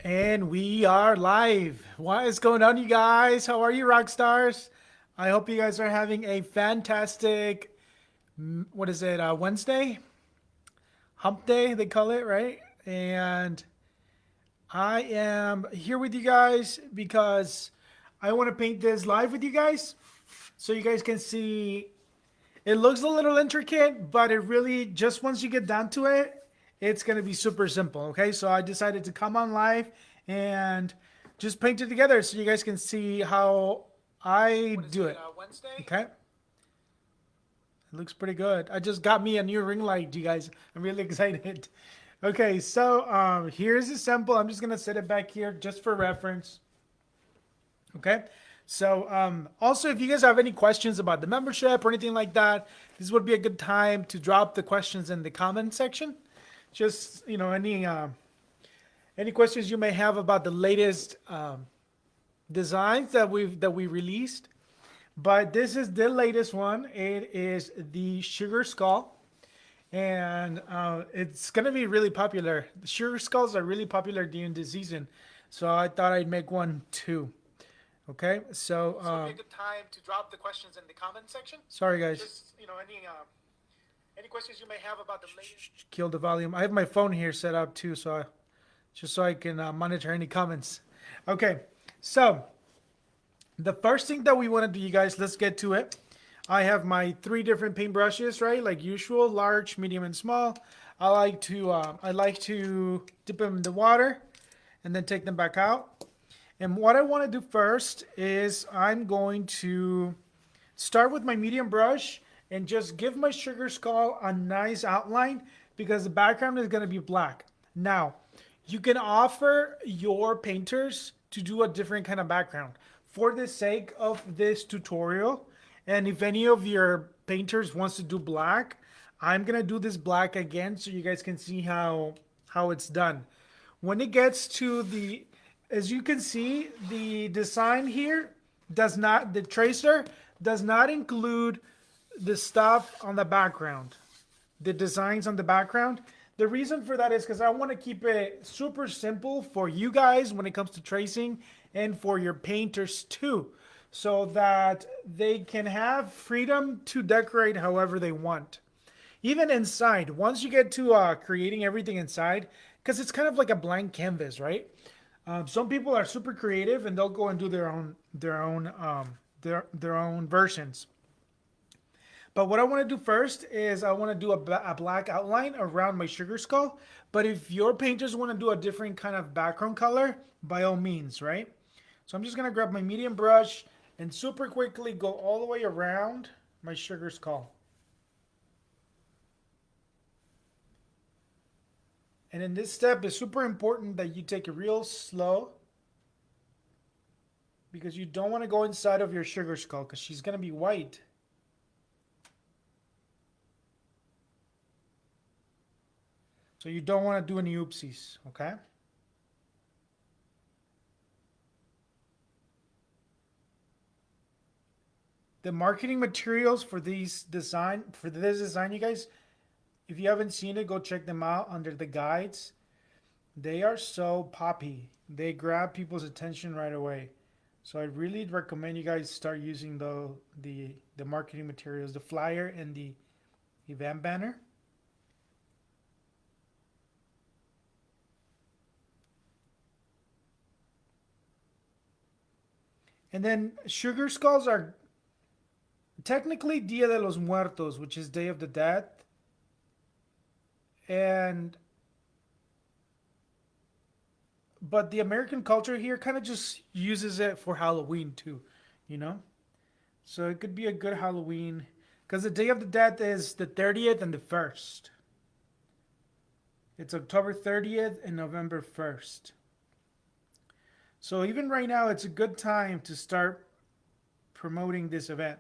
And we are live. What is going on, you guys? How are you, rock stars? I hope you guys are having a fantastic, what is it, Wednesday? Hump day, they call it, right? And I am here with you guys because I want to paint this live with you guys so you guys can see. It looks a little intricate, but it really, just once you get down to it, it's going to be super simple. Okay, so I decided to come on live and just paint it together so you guys can see how I do it. Wednesday? Okay, it looks pretty good. I just got me a new ring light, you guys. I'm really excited. Okay, so here's a sample. I'm just going to set it back here just for reference. Okay. So, also, if you guys have any questions about the membership or anything like that, this would be a good time to drop the questions in the comment section. Just any questions you may have about the latest designs that we released. But this is the latest one. It is the Sugar Skull, and it's gonna be really popular. The Sugar Skulls are really popular during the season, so I thought I'd make one too. Okay, so So it'd be a good time to drop the questions in the comment section. sorry guys. Just any questions you may have about the latest. Kill the volume. I have my phone here set up too, just so I can monitor any comments. Okay, so the first thing that we want to do, you guys, let's get to it. I have my three different paint brushes, right? Like usual, large, medium, and small. I like to dip them in the water and then take them back out. And what I want to do first is I'm going to start with my medium brush and just give my sugar skull a nice outline because the background is going to be black. Now, you can offer your painters to do a different kind of background for the sake of this tutorial. And if any of your painters wants to do black, I'm going to do this black again so you guys can see how it's done. When it gets to the, as you can see, the design here does not, the tracer does not include the stuff on the background, the designs on the background. The reason for that is because I want to keep it super simple for you guys when it comes to tracing and for your painters too, so that they can have freedom to decorate however they want. Even inside, once you get to creating everything inside, because it's kind of like a blank canvas, right? Some people are super creative and they'll go and do their own versions. But what I want to do first is I want to do a black outline around my sugar skull. But if your painters want to do a different kind of background color, by all means, right? So I'm just going to grab my medium brush and super quickly go all the way around my sugar skull. And in this step, it's super important that you take it real slow because you don't want to go inside of your sugar skull because she's going to be white. So you don't want to do any oopsies, okay? The marketing materials for this design, you guys, if you haven't seen it, go check them out under the guides. They are so poppy. They grab people's attention right away. So I really recommend you guys start using the marketing materials, the flyer and the event banner. And then sugar skulls are technically Dia de los Muertos, which is Day of the Dead. And but the American culture here kind of just uses it for Halloween too, you know? So it could be a good Halloween because the Day of the Dead is the 30th and the 1st. It's October 30th and November 1st. So even right now, it's a good time to start promoting this event.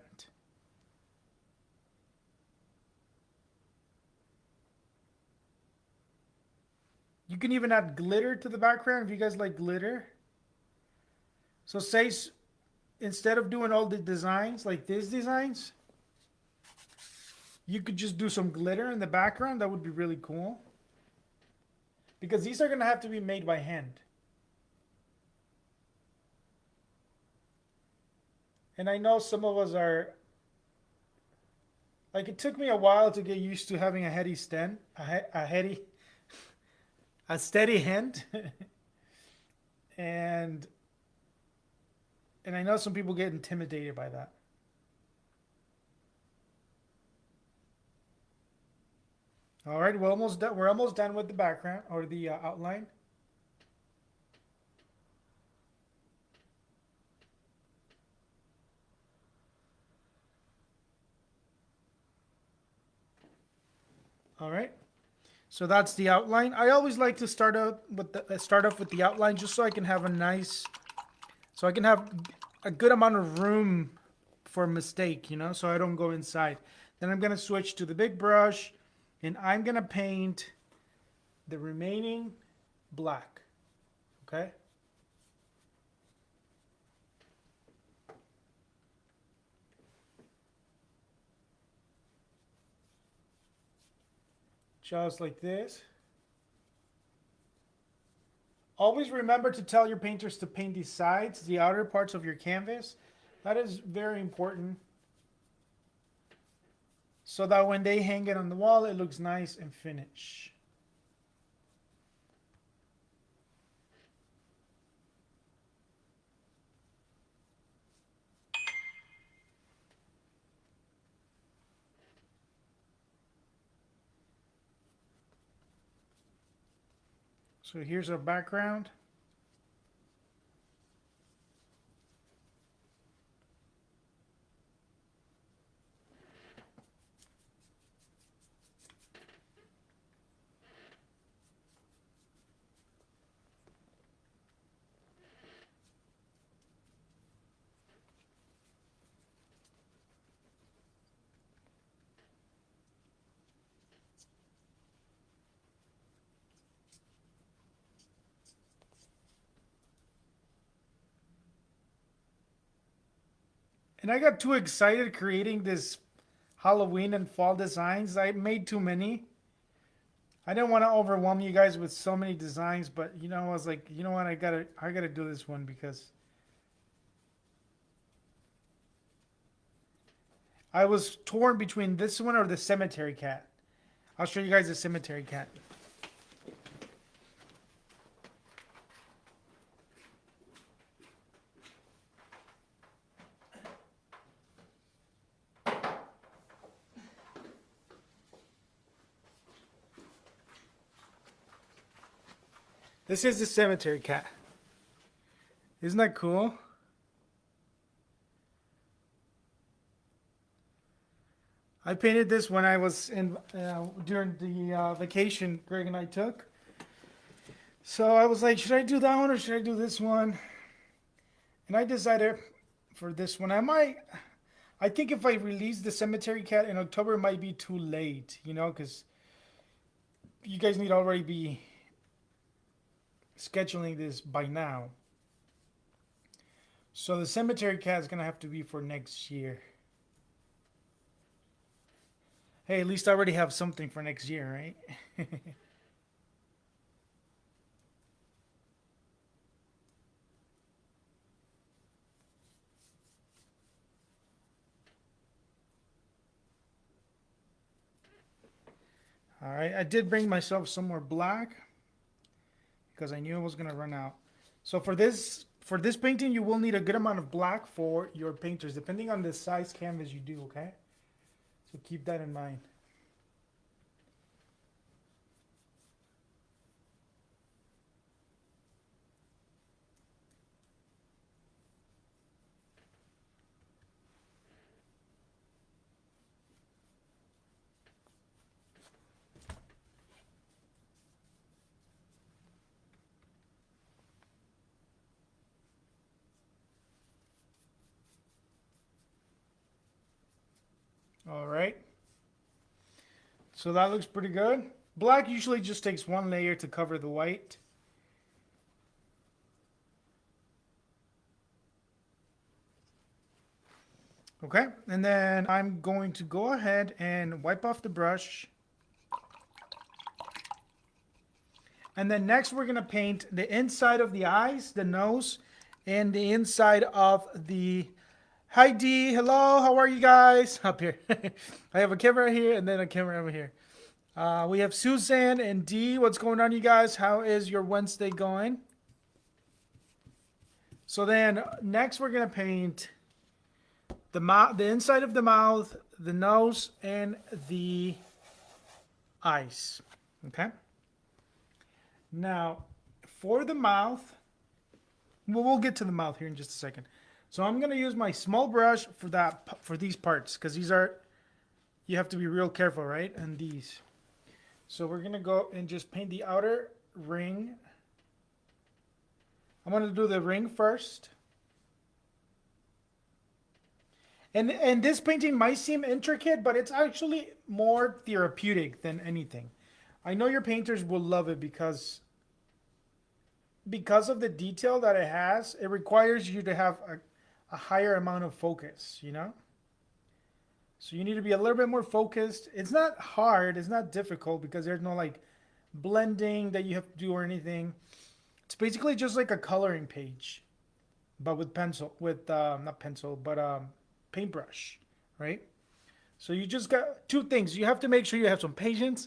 You can even add glitter to the background if you guys like glitter. So say instead of doing all the designs like these designs, you could just do some glitter in the background. That would be really cool. Because these are going to have to be made by hand. And I know some of us are like it took me a while to get used to having a heady stand, a steady hand, and I know some people get intimidated by that. All right, we're almost done. We're almost done with the background or the outline. All right. So that's the outline. I always like to start off with the outline just so I can have so I can have a good amount of room for a mistake, so I don't go inside. Then I'm gonna switch to the big brush, and I'm gonna paint the remaining black. Okay. Just like this. Always remember to tell your painters to paint the sides, the outer parts of your canvas. That is very important. So that when they hang it on the wall, it looks nice and finished. So here's our background. And I got too excited creating this Halloween and fall designs. I made too many. I didn't want to overwhelm you guys with so many designs, but I was like, you know what, I gotta do this one because I was torn between this one or the cemetery cat. I'll show you guys the cemetery cat. This is the cemetery cat. Isn't that cool? I painted this when I was in during the vacation Greg and I took. So I was like, should I do that one or should I do this one? And I decided for this one. I think if I release the cemetery cat in October, it might be too late, because you guys need to already be scheduling this by now. So the cemetery cat is gonna have to be for next year. Hey, at least I already have something for next year, right? All right, I did bring myself some more black because I knew it was gonna run out. So for this painting, you will need a good amount of black for your painters, depending on the size canvas you do. Okay, so keep that in mind. All right. So that looks pretty good. Black usually just takes one layer to cover the white. Okay, and then I'm going to go ahead and wipe off the brush. And then next we're going to paint the inside of the eyes, the nose, and the inside of the Hi D, hello, how are you guys? Up here. I have a camera here and then a camera over here. We have Suzanne and D. What's going on, you guys? How is your Wednesday going? So then next we're gonna paint the mouth, the inside of the mouth, the nose, and the eyes. Okay. Now, for the mouth, we'll get to the mouth here in just a second. So I'm gonna use my small brush for that for these parts because these are you have to be real careful, right? And these. So we're gonna go and just paint the outer ring. I'm gonna do the ring first. And this painting might seem intricate, but it's actually more therapeutic than anything. I know your painters will love it because of the detail that it has. It requires you to have a higher amount of focus, you know? So you need to be a little bit more focused. It's not hard, it's not difficult because there's no like blending that you have to do or anything. It's basically just like a coloring page, but with pencil, with not pencil, but paintbrush, right? So you just got two things. You have to make sure you have some patience,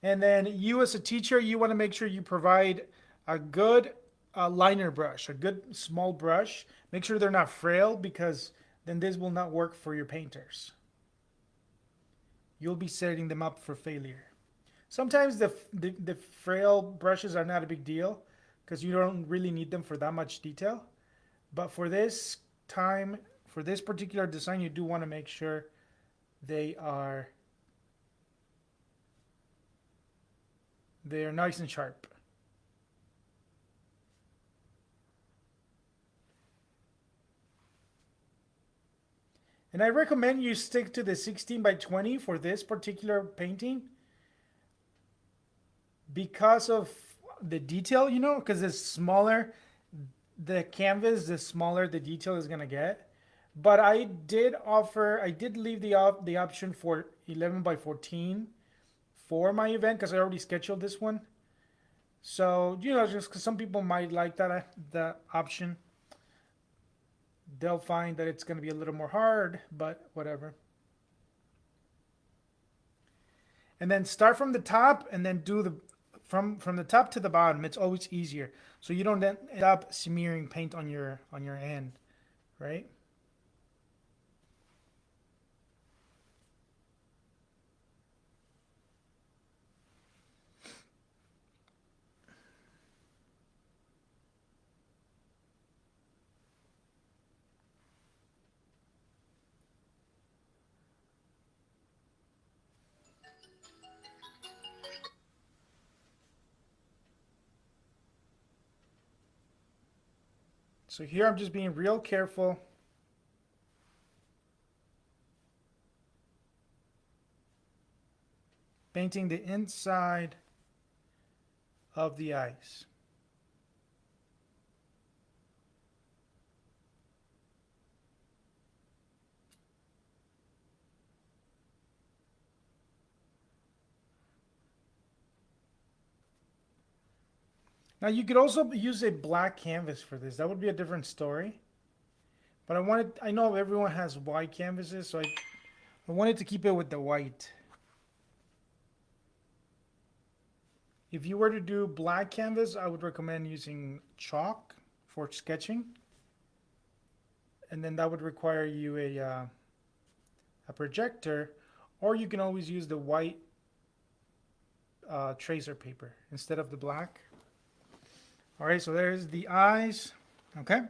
and then you as a teacher, you want to make sure you provide a good liner brush, a good small brush. Make sure they're not frail because then this will not work for your painters. You'll be setting them up for failure. Sometimes the frail brushes are not a big deal because you don't really need them for that much detail. But for this time, for this particular design, you do want to make sure they are nice and sharp. And I recommend you stick to the 16 by 20 for this particular painting because of the detail, you know, because it's smaller the canvas, the smaller the detail is gonna get. But I did leave the option for 11 by 14 for my event because I already scheduled this one. So you know, just because some people might like that option, they'll find that it's gonna be a little more hard, but whatever. And then start from the top and then do the from the top to the bottom. It's always easier, so you don't end up smearing paint on your hand, right? So here I'm just being real careful. Painting the inside of the eyes. Now you could also use a black canvas for this. That would be a different story. But I know everyone has white canvases, so I wanted to keep it with the white. If you were to do black canvas, I would recommend using chalk for sketching. And then that would require you a projector, or you can always use the white tracer paper instead of the black. All right, so there's the eyes. Okay.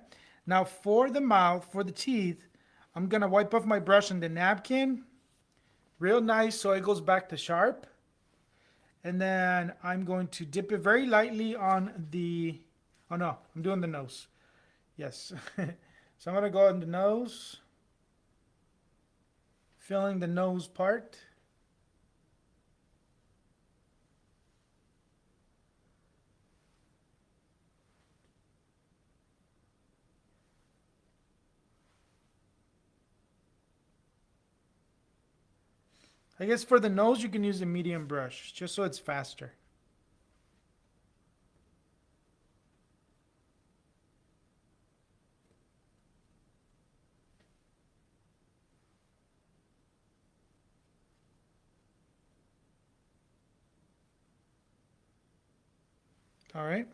Now for the mouth, for the teeth, I'm gonna wipe off my brush on the napkin, real nice, so it goes back to sharp. And then I'm going to dip it very lightly on the. Oh no, I'm doing the nose. Yes. So I'm gonna go on the nose, filling the nose part. I guess for the nose, you can use a medium brush, just so it's faster. All right.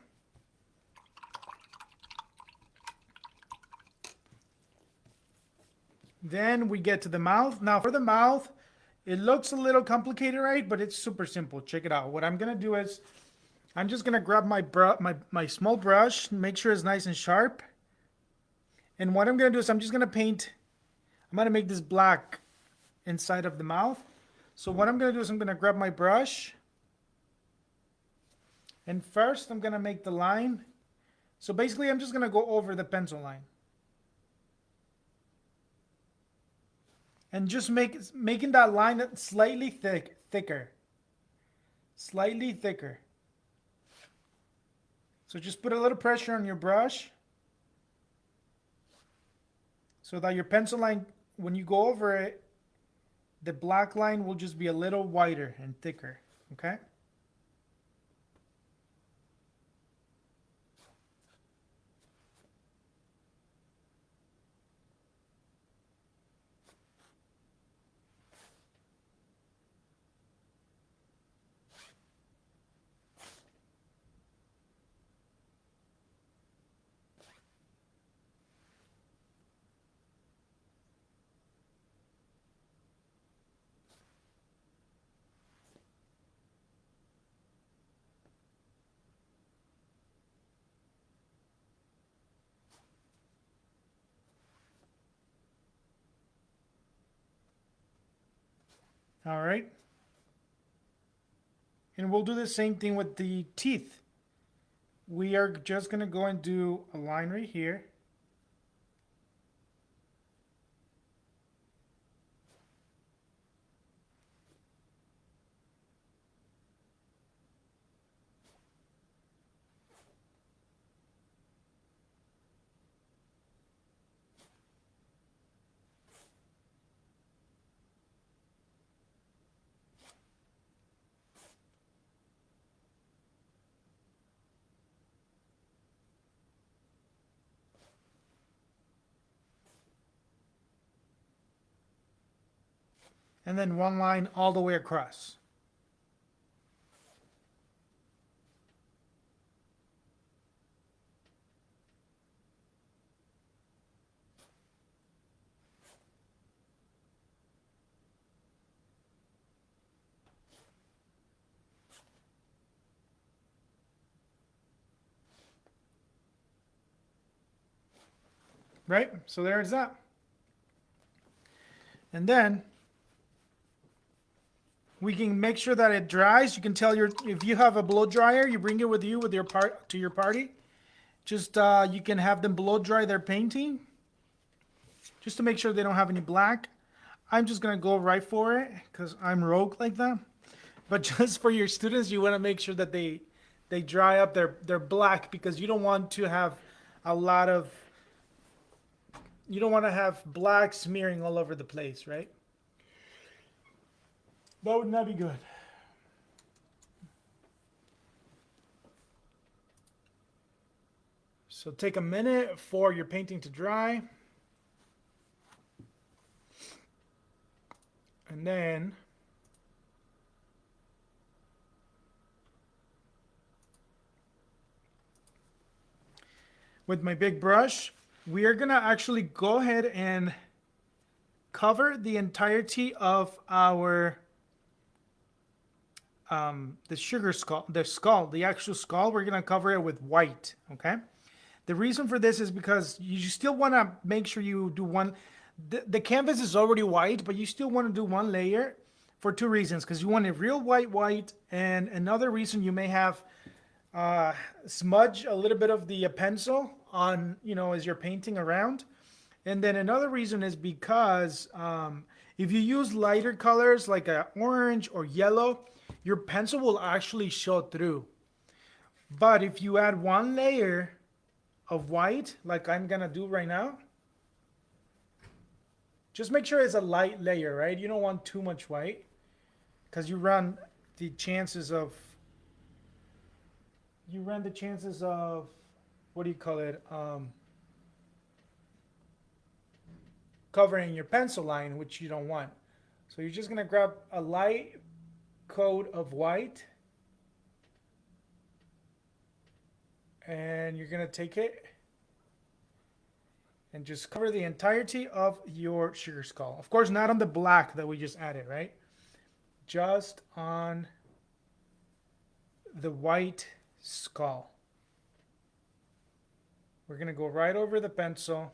Then we get to the mouth. Now for the mouth, it looks a little complicated, right? But it's super simple. Check it out. What I'm gonna do is, I'm just gonna grab my small brush, make sure it's nice and sharp. And what I'm gonna do is I'm just gonna paint. I'm gonna make this black inside of the mouth. So what I'm gonna do is I'm gonna grab my brush. And first I'm gonna make the line. So basically I'm just gonna go over the pencil line. And just making that line slightly thicker. Slightly thicker. So just put a little pressure on your brush so that your pencil line, when you go over it, the black line will just be a little wider and thicker, okay? All right. And we'll do the same thing with the teeth. We are just going to go and do a line right here. And then one line all the way across. Right? So there's that. And then we can make sure that it dries. You can tell if you have a blow dryer, you bring it with you with your to your party. Just you can have them blow dry their painting, just to make sure they don't have any black. I'm just gonna go right for it because I'm rogue like that. But just for your students, you want to make sure that they dry up their black, because you don't want to have a lot of, you don't want to have black smearing all over the place, right? That would not be good. So take a minute for your painting to dry. And then with my big brush, we are gonna actually go ahead and cover the entirety of our the sugar skull, the actual skull. We're gonna cover it with white. Okay. The reason for this is because you still want to make sure you do one. The canvas is already white, but you still want to do one layer for two reasons. Because you want it real white, and another reason you may have smudge a little bit of the pencil on, as you're painting around. And then another reason is because if you use lighter colors like orange or yellow, your pencil will actually show through. But if you add one layer of white, like I'm gonna do right now, just make sure it's a light layer, right? You don't want too much white, because you run the chances of what do you call it, covering your pencil line, which you don't want. So you're just gonna grab a light coat of white, And you're going to take it and just cover the entirety of your sugar skull. Of course, not on the black that we just added, right? Just on the white skull. We're going to go right over the pencil.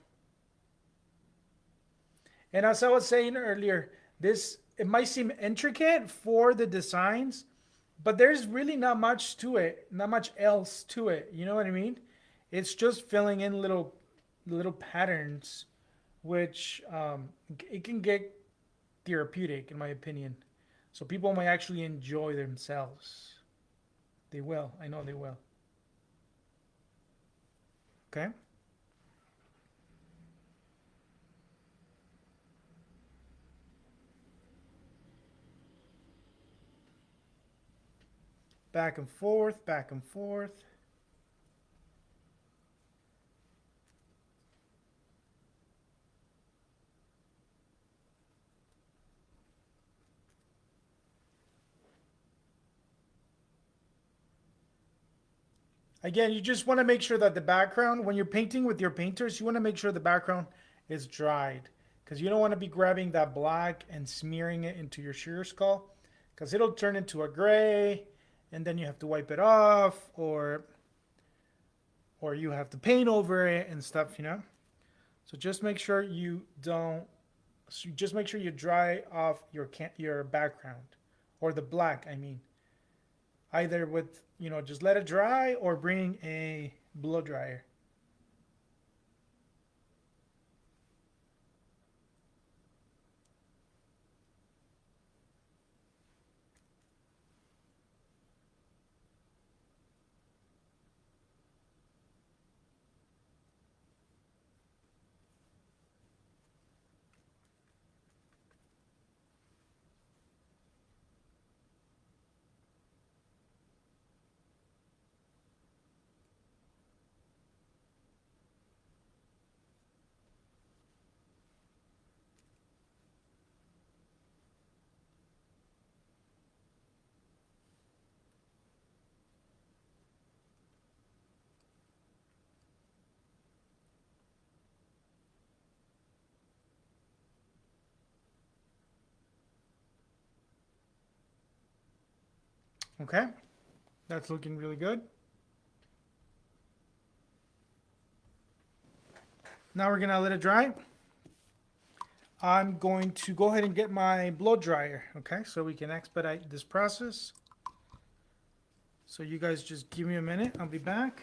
And as I was saying earlier, it might seem intricate for the designs, but there's really not much to it, not much else to it. You know what I mean? It's just filling in little patterns, which it can get therapeutic, in my opinion. So people might actually enjoy themselves. They will. I know they will. Okay. Back and forth, back and forth. Again, you just want to make sure that the background, when you're painting with your painters, you want to make sure the background is dried. Because you don't want to be grabbing that black and smearing it into your sugar skull. Because it'll turn into a gray, and then you have to wipe it off, or you have to paint over it and stuff, you know? So just make sure you don't, so just make sure you dry off your background, or the black, I mean. Either with, just let it dry or bring a blow dryer. Okay, that's looking really good. Now we're gonna let it dry. I'm going to go ahead and get my blow dryer, okay, so we can expedite this process. So you guys just give me a minute, I'll be back.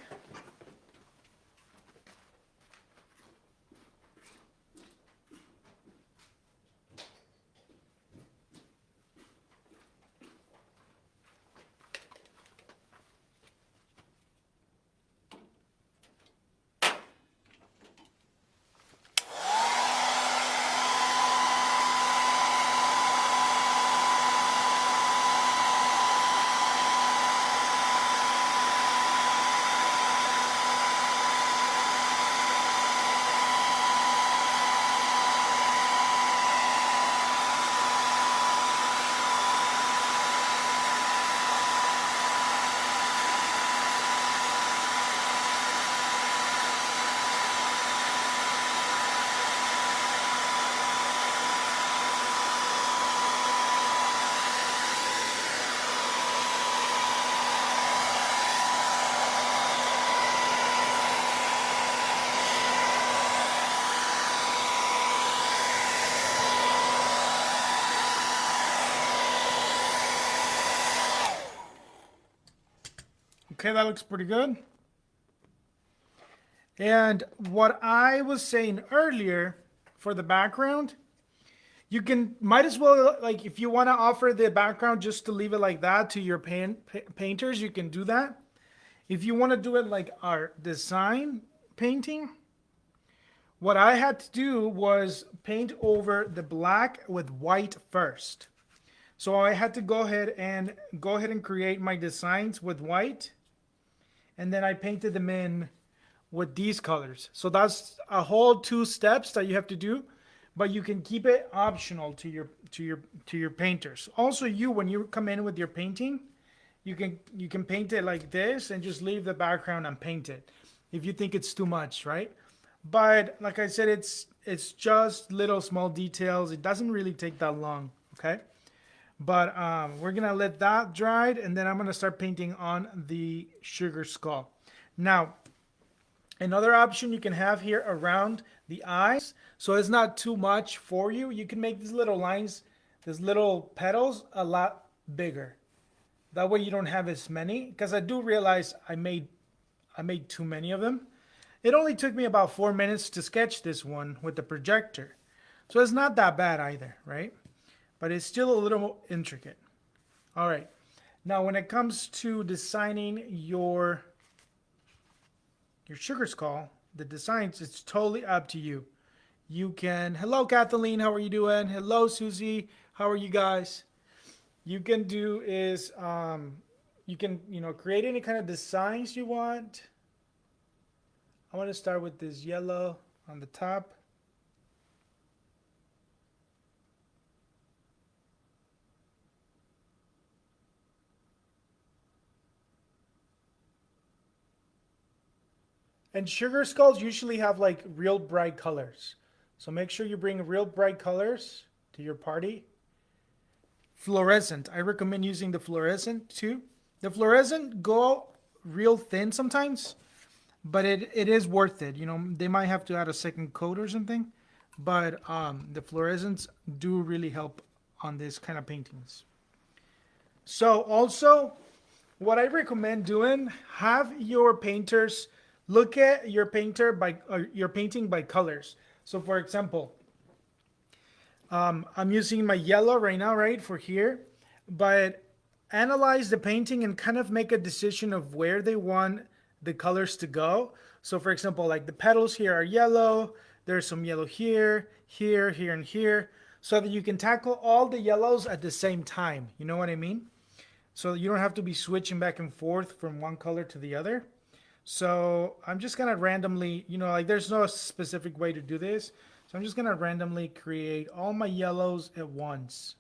Okay, that looks pretty good. And what I was saying earlier for the background, you might as well, like, if you want to offer the background just to leave it like that to your painters, you can do that. If you want to do it like our design painting, what I had to do was paint over the black with white first. So I had to go ahead and create my designs with white, and then I painted them in with these colors. So that's a whole 2 steps that you have to do, but you can keep it optional to your painters. Also, when you come in with your painting, you can paint it like this and just leave the background unpainted if you think it's too much, right? But like I said, it's just little small details. It doesn't really take that long, okay? But we're gonna let that dry, and then I'm gonna start painting on the sugar skull. Now, another option you can have here around the eyes, so it's not too much for you. You can make these little lines, these little petals, a lot bigger. That way you don't have as many. Because I do realize I made too many of them. It only took me about 4 minutes to sketch this one with the projector, so it's not that bad either, right? But it's still a little intricate. All right. Now, when it comes to designing your sugar skull, the designs, it's totally up to you. You can, hello Kathleen, how are you doing? Hello Susie, how are you guys? You can do is you can create any kind of designs you want. I want to start with this yellow on the top. And sugar skulls usually have like real bright colors. So make sure you bring real bright colors to your party. Fluorescent. I recommend using the fluorescent too. The fluorescent go real thin sometimes, but it is worth it. They might have to add a second coat or something, but the fluorescents do really help on this kind of paintings. So also, what I recommend doing, have your painters look at your your painting by colors. So for example, I'm using my yellow right now, right, for here, but analyze the painting and kind of make a decision of where they want the colors to go. So for example, like the petals here are yellow, there's some yellow here, here, here, and here, so that you can tackle all the yellows at the same time. You know what I mean? So you don't have to be switching back and forth from one color to the other. So I'm just gonna randomly, like there's no specific way to do this. So I'm just gonna randomly create all my yellows at once.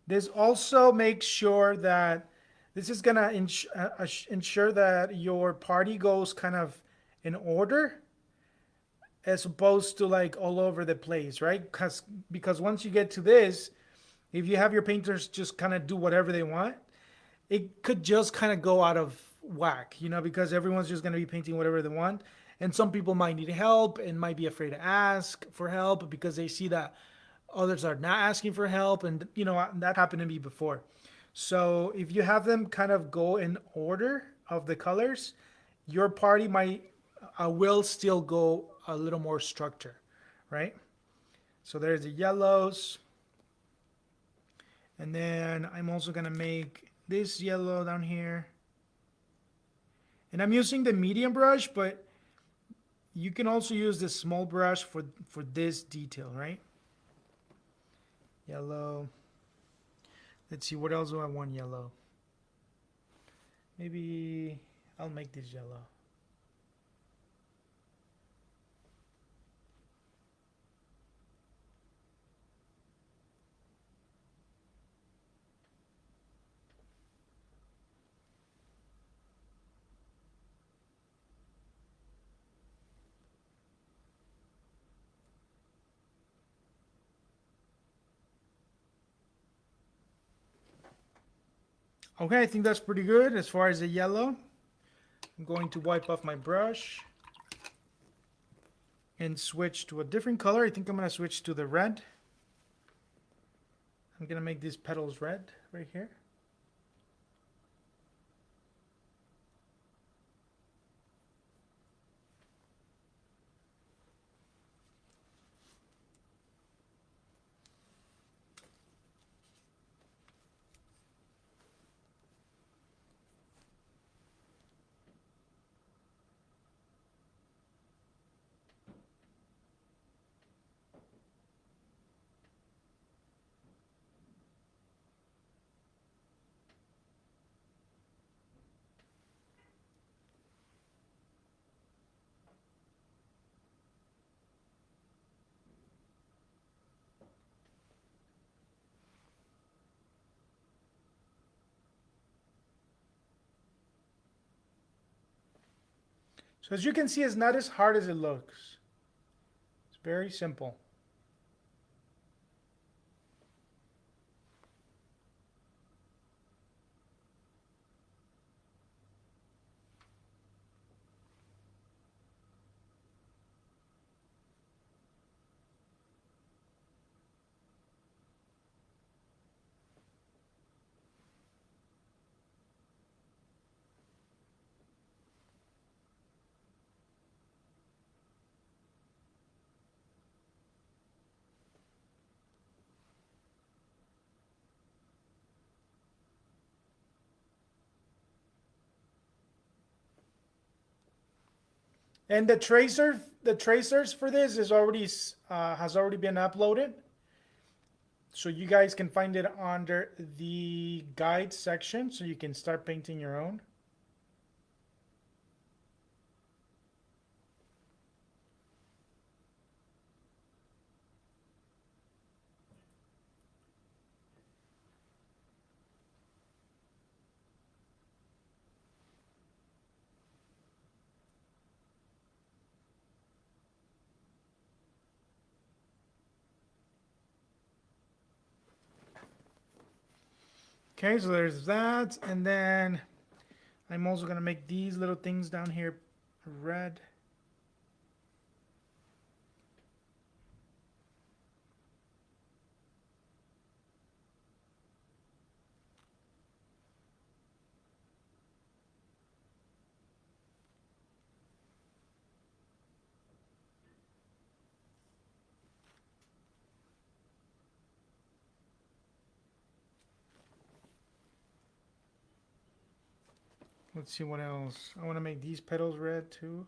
This also makes sure that this is gonna ensure that your party goes kind of in order as opposed to like all over the place, right? Because once you get to this, if you have your painters just kind of do whatever they want, it could just kind of go out of whack, because everyone's just going to be painting whatever they want. And some people might need help and might be afraid to ask for help because they see that others are not asking for help. And, that happened to me before. So if you have them kind of go in order of the colors, your party will still go a little more structure, right? So there's the yellows. And then I'm also going to make this yellow down here. And I'm using the medium brush, but you can also use the small brush for this detail, right? Yellow. Let's see, what else do I want yellow? Maybe I'll make this yellow. Okay, I think that's pretty good as far as the yellow. I'm going to wipe off my brush and switch to a different color. I think I'm going to switch to the red. I'm going to make these petals red right here. So as you can see, it's not as hard as it looks. It's very simple. And the tracers for this is already has already been uploaded, so you guys can find it under the guide section, so you can start painting your own. Okay, so there's that, and then I'm also gonna make these little things down here red. Let's see what else. I want to make these petals red too.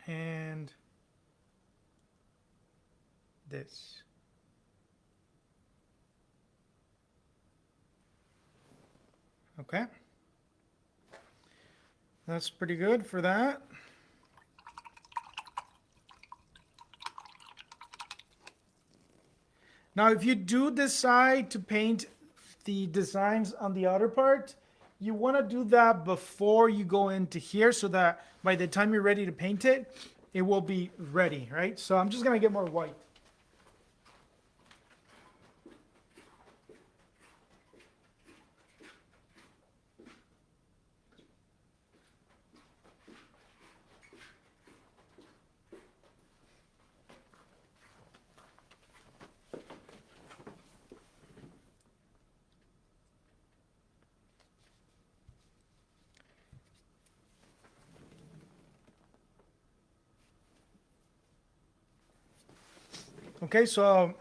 And this. Okay. That's pretty good for that. Now, if you do decide to paint the designs on the outer part, you want to do that before you go into here so that by the time you're ready to paint it, it will be ready, right? So I'm just going to get more white. Okay, so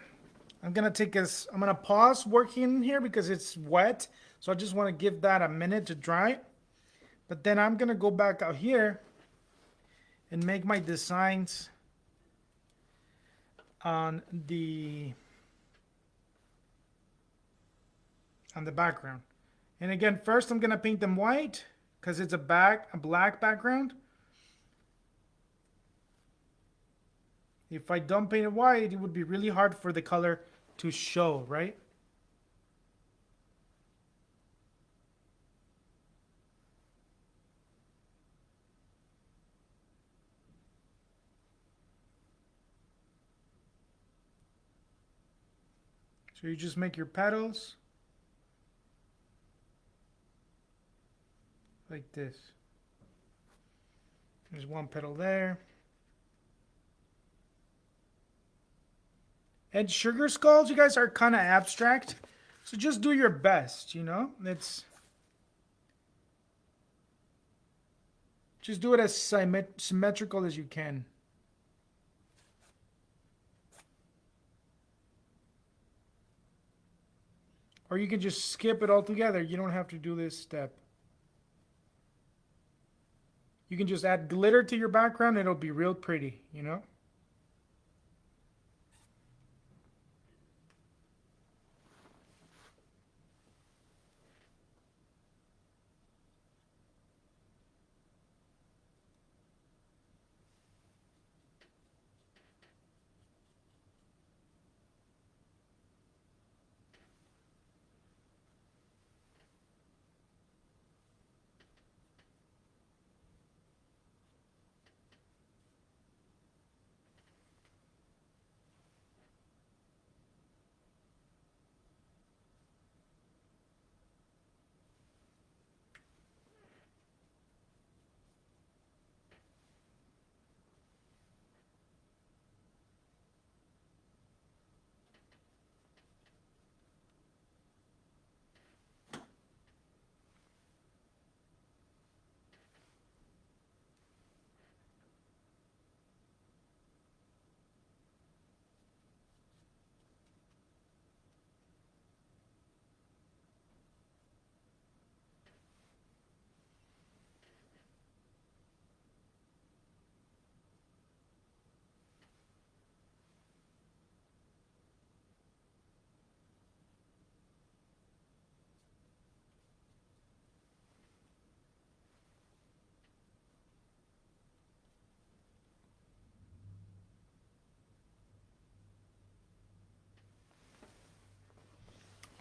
I'm gonna take this, I'm gonna pause working here because it's wet. So I just want to give that a minute to dry. But then I'm gonna go back out here and make my designs on the background. And again, first I'm gonna paint them white because it's a black background. If I don't paint it white, it would be really hard for the color to show, right? So you just make your petals like this. There's one petal there. And sugar skulls, you guys, are kind of abstract. So just do your best, you know? Just do it as symmetrical as you can. Or you can just skip it altogether. You don't have to do this step. You can just add glitter to your background. It'll be real pretty, you know?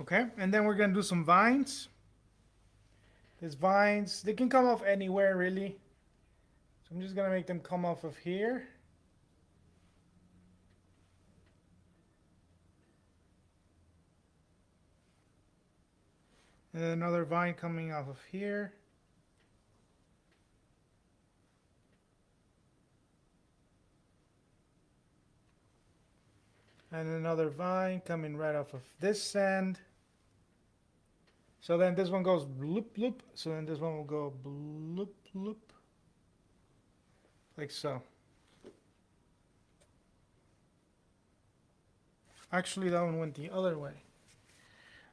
Okay, and then we're gonna do some vines. These vines, they can come off anywhere really. So I'm just gonna make them come off of here. And then another vine coming off of here. And another vine coming right off of this end. So then this one goes bloop bloop. So then this one will go bloop bloop. Like so. Actually, that one went the other way.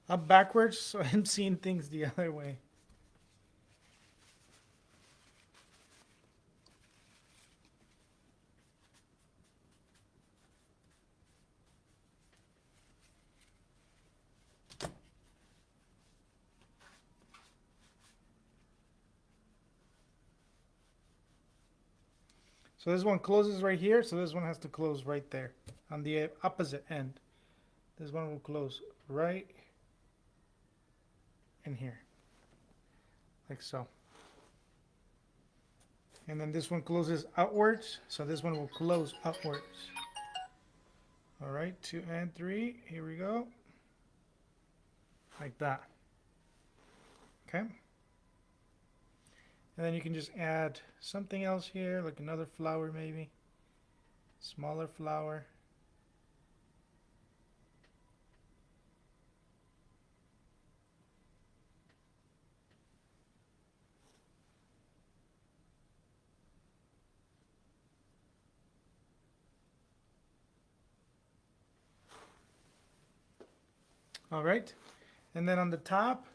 Up backwards, so I'm seeing things the other way. So this one closes right here, so this one has to close right there on the opposite end. This one will close right in here, like so. And then this one closes outwards, so this one will close outwards. All right, 2 and 3, here we go. Like that. Okay. And then you can just add something else here, like another flower maybe. Smaller flower. All right. And then on the top,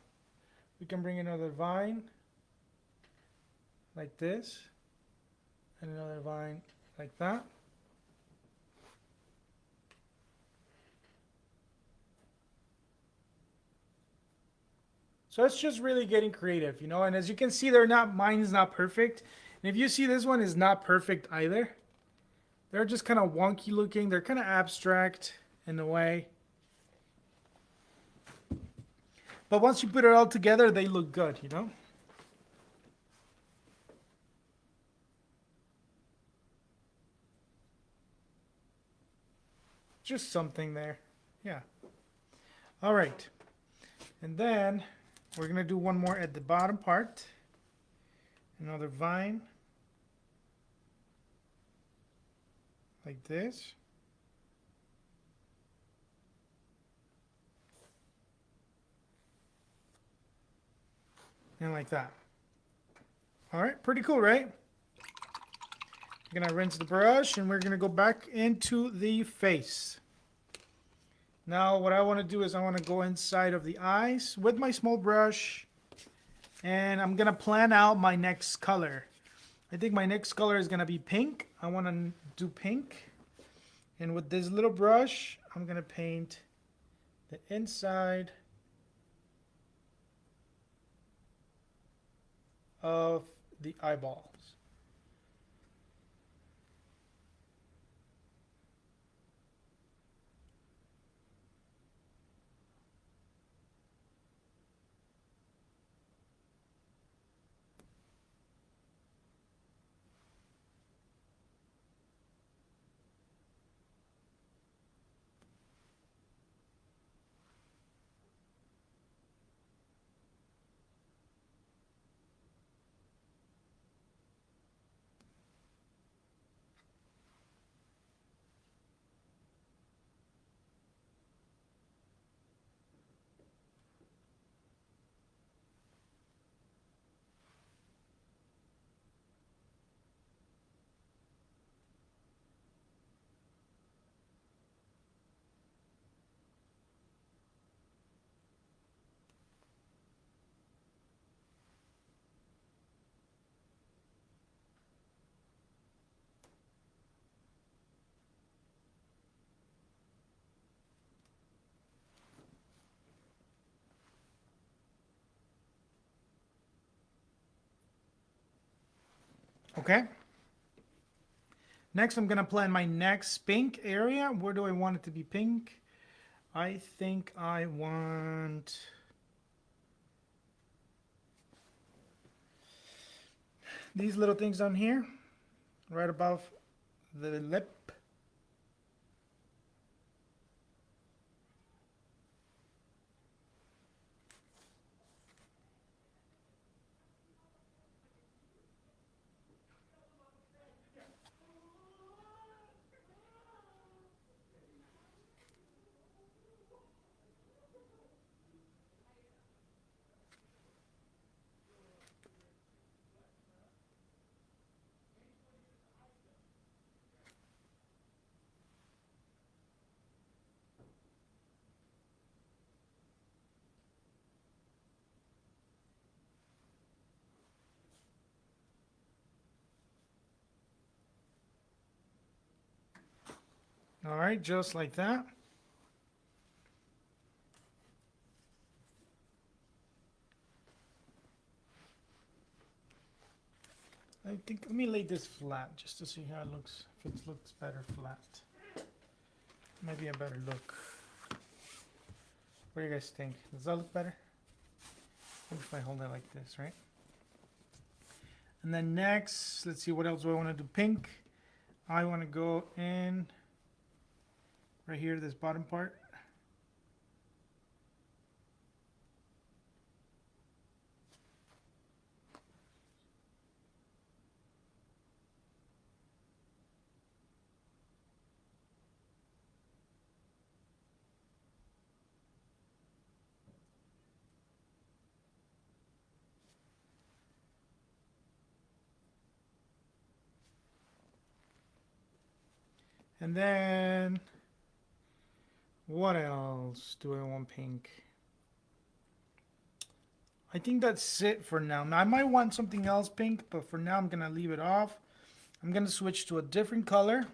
we can bring another vine like this, and another vine like that. So it's just really getting creative, you know, and as you can see, mine is not perfect. And if you see, this one is not perfect either. They're just kind of wonky looking. They're kind of abstract in a way. But once you put it all together, they look good, you know? Just something there. Yeah. All right. And then we're going to do one more at the bottom part. Another vine. Like this. And like that. All right, pretty cool, right? I'm gonna rinse the brush and we're gonna go back into the face. Now what I want to do is I want to go inside of the eyes with my small brush, and I'm gonna plan out my next color. I think my next color is gonna be pink. I want to do pink, and with this little brush I'm gonna paint the inside of the eyeballs. Okay. Next, I'm gonna plan my next pink area. Where do I want it to be pink? I think I want these little things down here, right above the lip. All right, just like that. I think, let me lay this flat just to see how it looks. If it looks better flat. Maybe a better look. What do you guys think? Does that look better? Maybe if I hold it like this, right? And then next, let's see, what else do I want to do? Pink. I want to go in right here, this bottom part. And then, what else do I want pink? I think that's it for now. Now, I might want something else pink, but for now, I'm going to leave it off. I'm going to switch to a different color.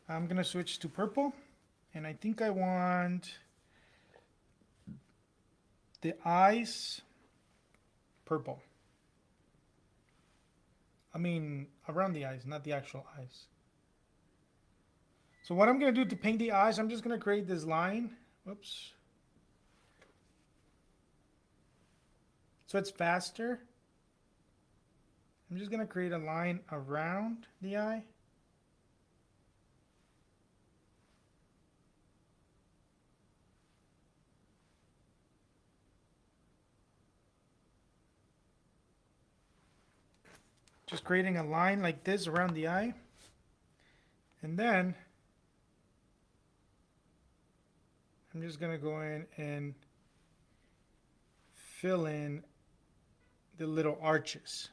I'm going to switch to purple. And I think I want the eyes purple. I mean, around the eyes, not the actual eyes. So what I'm going to do to paint the eyes, I'm just going to create this line. Whoops. So it's faster. I'm just going to create a line around the eye. Just creating a line like this around the eye. And then I'm just going to go in and fill in the little arches.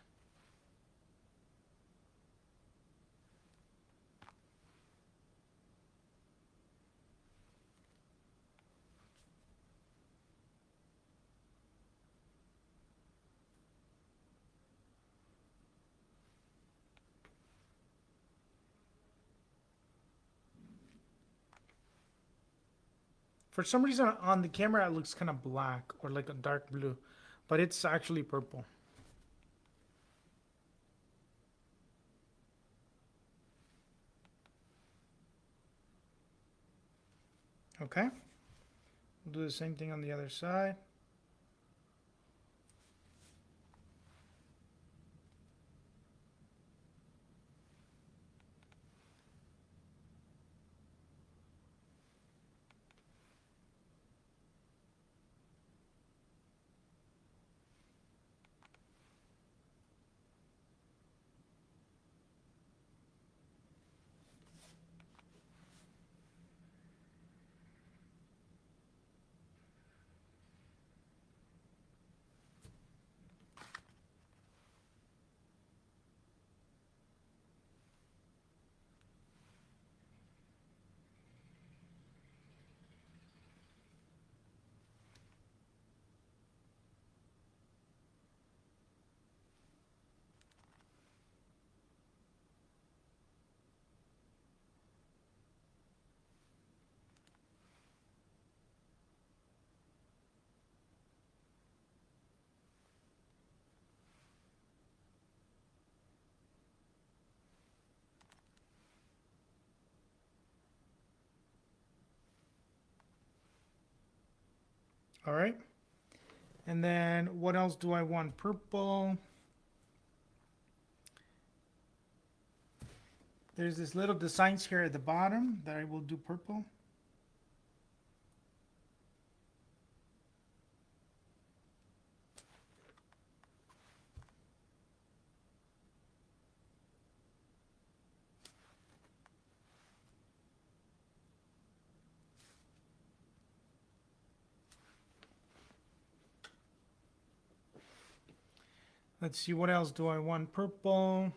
For some reason on the camera it looks kind of black or like a dark blue, but it's actually purple. Okay, we'll do the same thing on the other side. All right. And then what else do I want? Purple. There's this little designs here at the bottom that I will do purple. Let's see, what else do I want? Purple.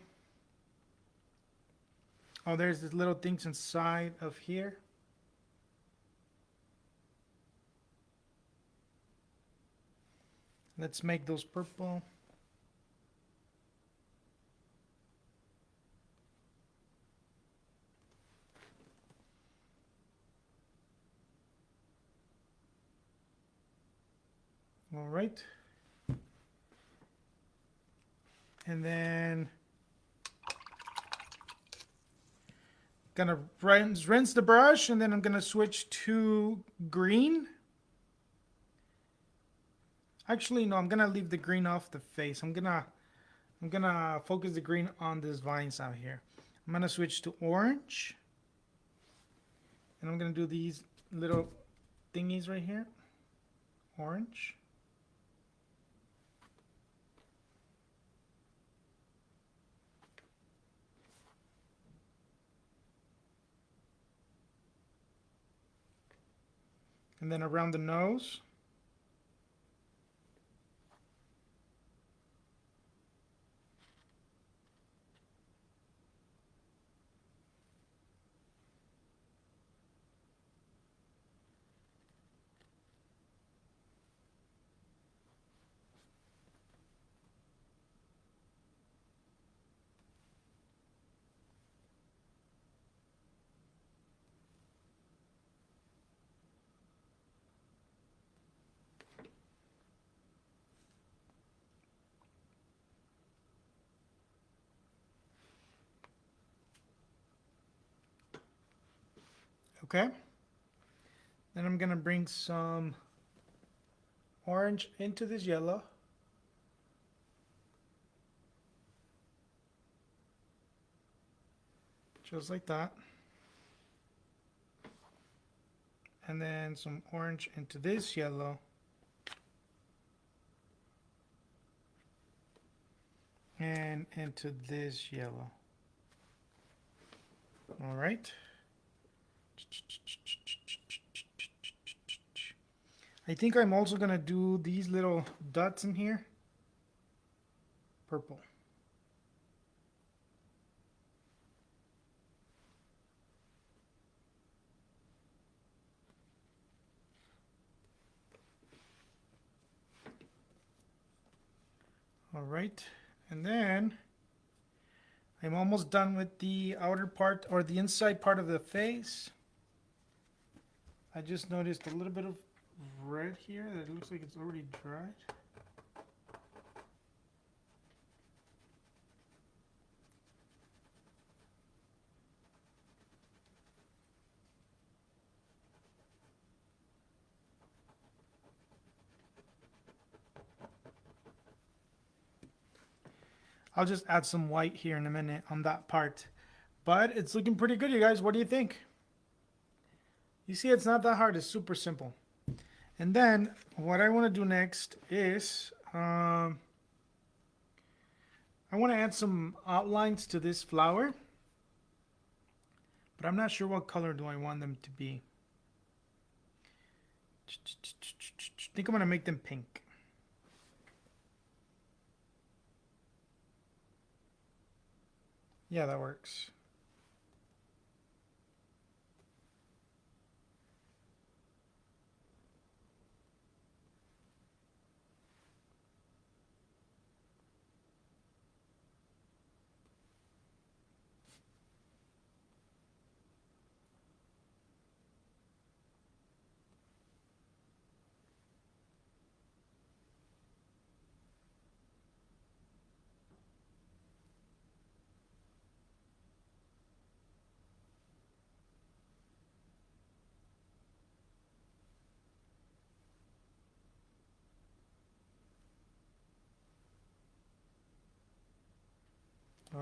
Oh, there's this little things inside of here. Let's make those purple. All right. And then gonna rinse the brush, and then I'm gonna switch to green. Actually, no, I'm gonna leave the green off the face. I'm gonna focus the green on these vines out here. I'm gonna switch to orange, and I'm gonna do these little thingies right here. Orange. And then around the nose. Okay. Then I'm gonna bring some orange into this yellow. Just like that. And then some orange into this yellow. And into this yellow. All right. I think I'm also gonna do these little dots in here. Purple. All right. And then I'm almost done with the outer part or the inside part of the face. I just noticed a little bit of red here that looks like it's already dried. I'll just add some white here in a minute on that part. But it's looking pretty good, you guys. What do you think? You see, it's not that hard. It's super simple. And then what I want to do next is I want to add some outlines to this flower. But I'm not sure what color do I want them to be. I think I'm going to make them pink. Yeah, that works.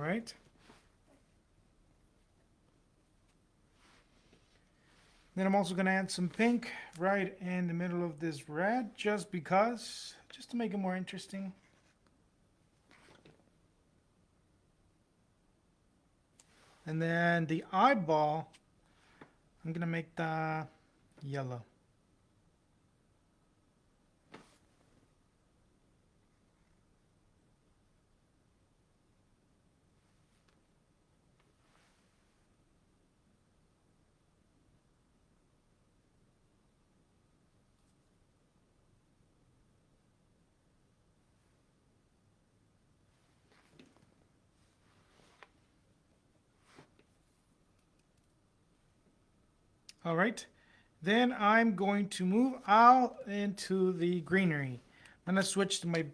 right. Then I'm also gonna add some pink right in the middle of this red, just because, just to make it more interesting. And then the eyeball, I'm gonna make the yellow. All right. Then I'm going to move out into the greenery. I'm gonna switch to my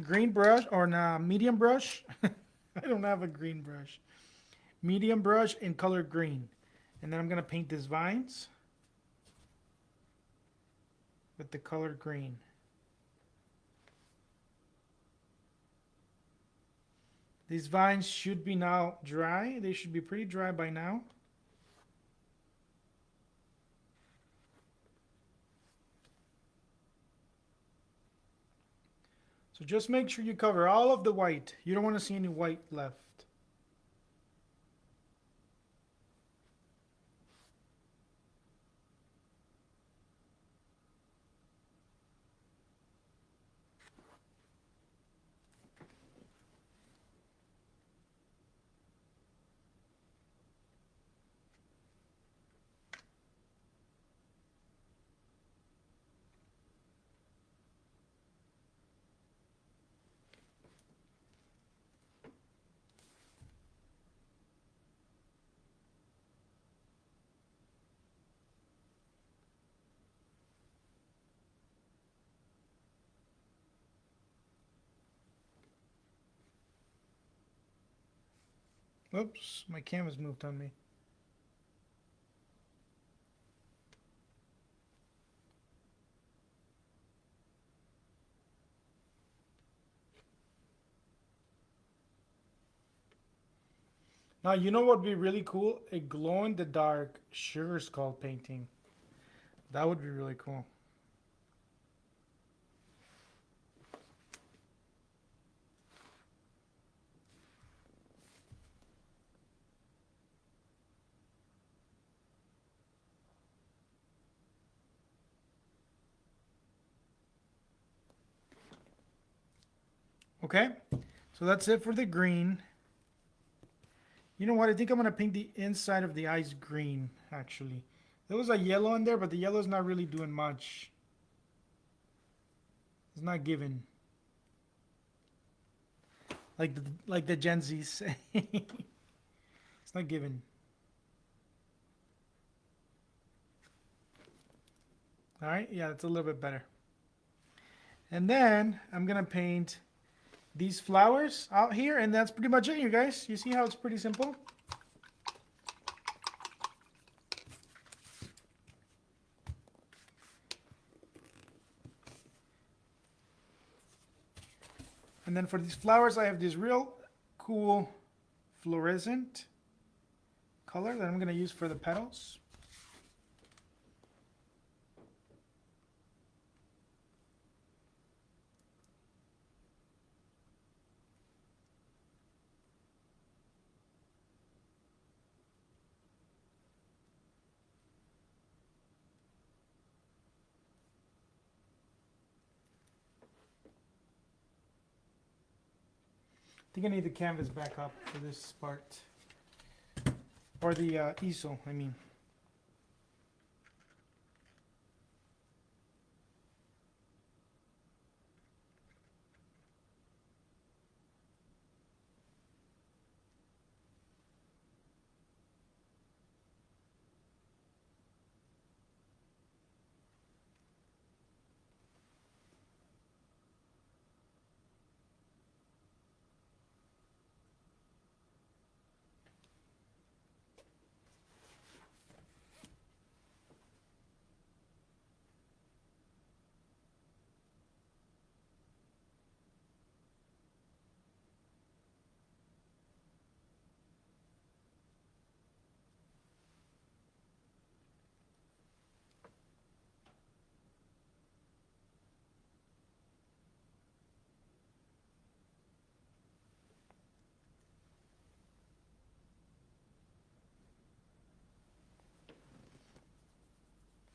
green brush or nah, medium brush. I don't have a green brush. Medium brush in color green. And then I'm gonna paint these vines with the color green. These vines should be now dry. They should be pretty dry by now. So just make sure you cover all of the white. You don't want to see any white left. Oops, my camera's moved on me. Now, you know what would be really cool? A glow in the dark sugar skull painting. That would be really cool. Okay, so that's it for the green. You know what? I think I'm gonna paint the inside of the eyes green, actually. There was a yellow in there, but the yellow is not really doing much. It's not giving. Like the Gen Zs say. It's not giving. All right, yeah, it's a little bit better. And then I'm gonna paint these flowers out here, and that's pretty much it, you guys. You see how it's pretty simple? And then for these flowers, I have this real cool fluorescent color that I'm gonna use for the petals. I think I need the canvas back up for this part. Or the easel, I mean.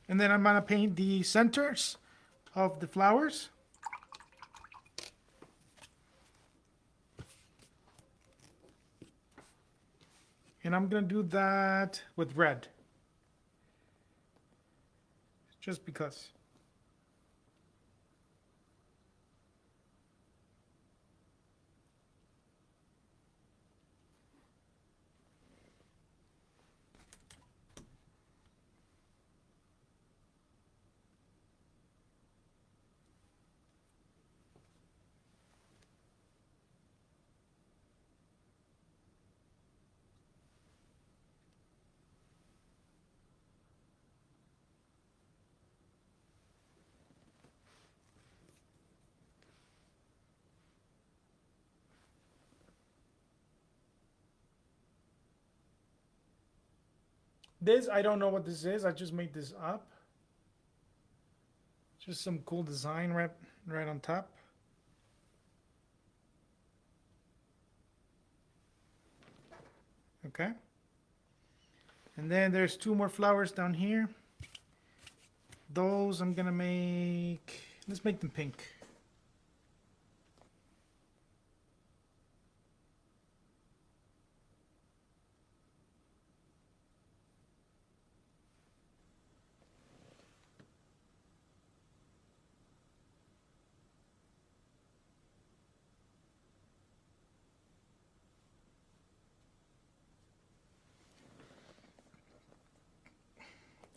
And then I'm gonna paint the centers of the flowers. And I'm gonna do that with red. Just because. This, I don't know what this is. I just made this up. Just some cool design right on top. Okay. And then there's two more flowers down here. Those I'm gonna make, let's make them pink.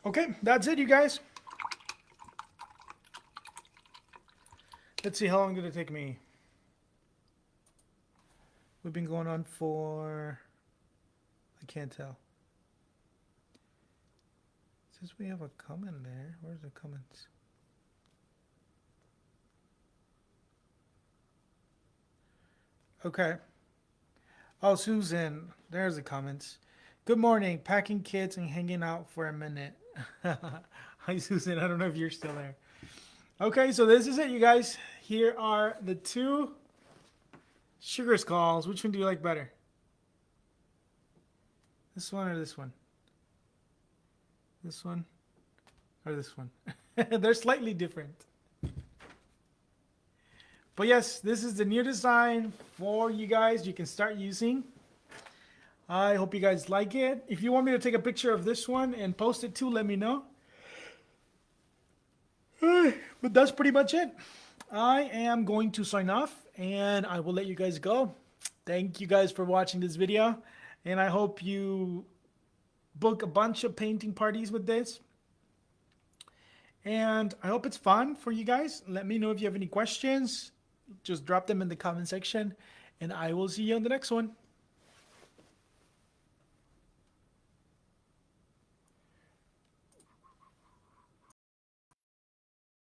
Okay, that's it, you guys. Let's see, how long did it take me? We've been going on for, I can't tell. It says we have a comment there. Where's the comments? Okay. Oh, Susan, there's the comments. Good morning, packing kids and hanging out for a minute. Hi, Susan. I don't know if you're still there. Okay, so this is it, you guys. Here are the two sugar skulls. Which one do you like better? This one or this one? This one or this one? They're slightly different. But yes, this is the new design for you guys. You can start using. I hope you guys like it. If you want me to take a picture of this one and post it too, let me know. But that's pretty much it. I am going to sign off and I will let you guys go. Thank you guys for watching this video. And I hope you book a bunch of painting parties with this. And I hope it's fun for you guys. Let me know if you have any questions. Just drop them in the comment section. And I will see you on the next one.